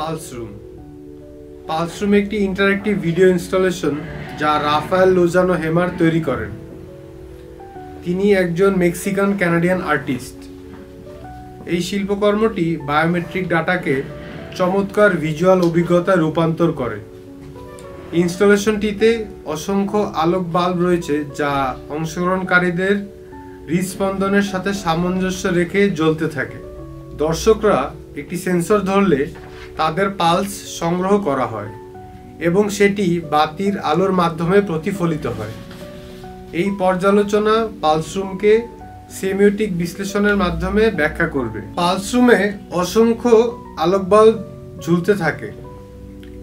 Pulse room. Pulse room একটি interactive video installation যা Rafael Lozano হেমার তৈরি করেন। তিনি একজন মেক্সিকান কানাডিয়ান আর্টিস্ট। এই শিল্পকর্মটি বায়োমেট্রিক ডাটাকে চমৎকার ভিজুয়াল অভিজ্ঞতায় রূপান্তর করে। ইনস্টলেশনটিতে অসংখ্য আলোক বাল্ব রয়েছে যা অংশগ্রহণকারীদের হৃদস্পন্দনের সাথে সামঞ্জস্য রেখে জ্বলতে থাকে। দর্শকরা একটি সেন্সর ধরলে তাদের পালস সংগ্রহ করা হয় এবং সেটি বাতির আলোর মাধ্যমে প্রতিফলিত হয়। এই পর্যালোচনা পালস রুমকে সেমিওটিক বিশ্লেষণের মাধ্যমে ব্যাখ্যা করবে। পালস রুমে অসংখ্য আলোক বাল্ব ঝুলতে থাকে।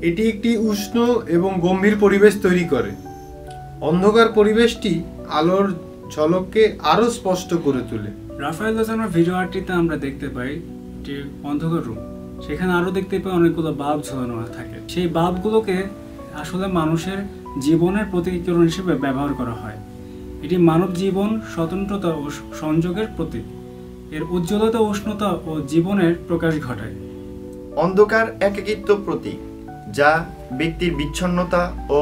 এটি একটি উষ্ণ এবং গম্ভীর পরিবেশ তৈরি করে। অন্ধকার পরিবেশটি আলোর ঝলককে আরো স্পষ্ট করে তোলে। রাফায়েল লোজানোর ভিডিও আর্টটিতে আমরা দেখতে পাই যে অন্ধকার রুম, সেখানে আরো দেখতে পাই অনেকগুলো বাল্ব ঝোলানো থাকে। সেই বাল্বগুলোকে আসলে মানুষের জীবনের প্রতিকিরণ হিসেবে ব্যবহার করা হয়। এটি মানব জীবন, স্বতন্ত্রতা ও সংযোগের প্রতীক। এর উজ্জ্বলতা, উষ্ণতা ও জীবনের প্রকাশ ঘটায়। অন্ধকার একাকিত্ব প্রতীক, যা ব্যক্তির বিচ্ছিন্নতা ও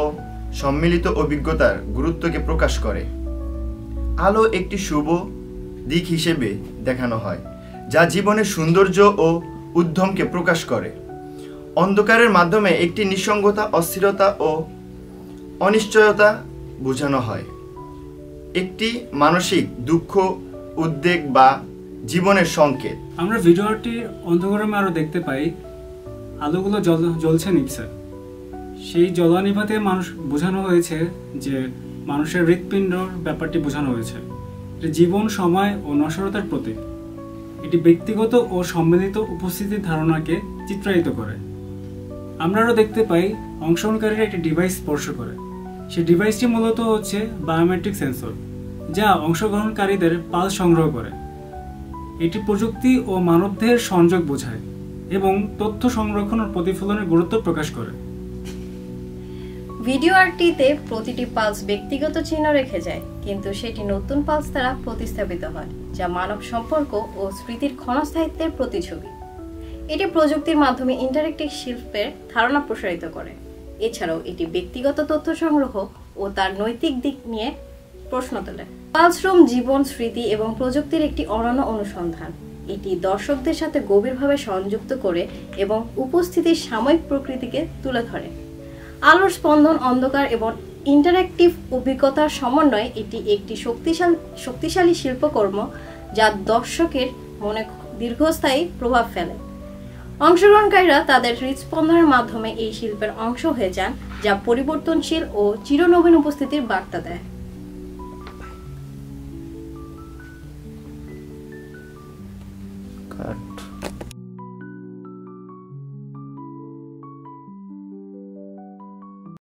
সম্মিলিত অভিজ্ঞতার গুরুত্বকে প্রকাশ করে। আলো একটি শুভ দিক হিসেবে দেখানো হয়, যা জীবনের সৌন্দর্য ও উদ্যমকে প্রকাশ করে। অন্ধকারের মাধ্যমে একটি নিঃসঙ্গতা, অস্থিরতা ও অনিশ্চয়তা বোঝানো হয়। একটি মানসিক দুঃখ, উদ্বেগ বা জীবনের সংকেত। আমরা ভিডিও আর্টটির অন্ধকারে আরো দেখতে পাই আলোগুলো জ্বলছে নিভছে। সেই জ্বলানিভাতে মানুষ বোঝানো হয়েছে যে মানুষের হৃৎপিণ্ডর ব্যাপারটি বোঝানো হয়েছে। এটি জীবন, সময় ও নশ্বরতার প্রতীক। এটি ব্যক্তিগত ও সম্মিলিত উপস্থিতির ধারণাকে চিত্রায়িত করে। আমরা আরও দেখতে পাই অংশগ্রহণকারীরা একটি ডিভাইস স্পর্শ করে। সেই ডিভাইসটি মূলত হচ্ছে বায়োমেট্রিক সেন্সর, যা অংশগ্রহণকারীদের পালস সংগ্রহ করে। এটি প্রযুক্তি ও মানবদেহের সংযোগ বোঝায় এবং তথ্য সংরক্ষণ ও প্রতিফলনের গুরুত্ব প্রকাশ করে। ভিডিও আর্টটিতে প্রতিটি পালস ব্যক্তিগত চিহ্ন রেখে যায়, কিন্তু সেটি নতুন পালস দ্বারা প্রতিস্থাপিত হয়, যা মানব সম্পর্ক ও স্মৃতির ক্ষণস্থায়িত্বের প্রতিছবি। এটি প্রযুক্তির মাধ্যমে ইন্টারেক্টিভ শিল্পের ধারণা প্রসারিত করে। এছাড়াও এটি ব্যক্তিগত তথ্য সংগ্রহ ও তার নৈতিক দিক নিয়ে প্রশ্ন তোলে। পালস রুম জীবন, স্মৃতি এবং প্রযুক্তির একটি অনন্য অনুসন্ধান। এটি দর্শকদের সাথে গভীরভাবে সংযুক্ত করে এবং উপস্থিতির সাময়িক প্রকৃতিকে তুলে ধরে। আলোর স্পন্দন, অন্ধকার এবং ইন্টারেক্টিভ অভিজ্ঞতার সমন্বয়ে এটি একটি শক্তিশালী শিল্পকর্ম যা দর্শকের মনে দীর্ঘস্থায়ী প্রভাব ফেলে। অংশগ্রহণকারীরা তাদের হৃদস্পন্দনের মাধ্যমে এই শিল্পের অংশ হয়ে যান, যা পরিবর্তনশীল ও চিরনবীন উপস্থিতির বার্তা দেয়।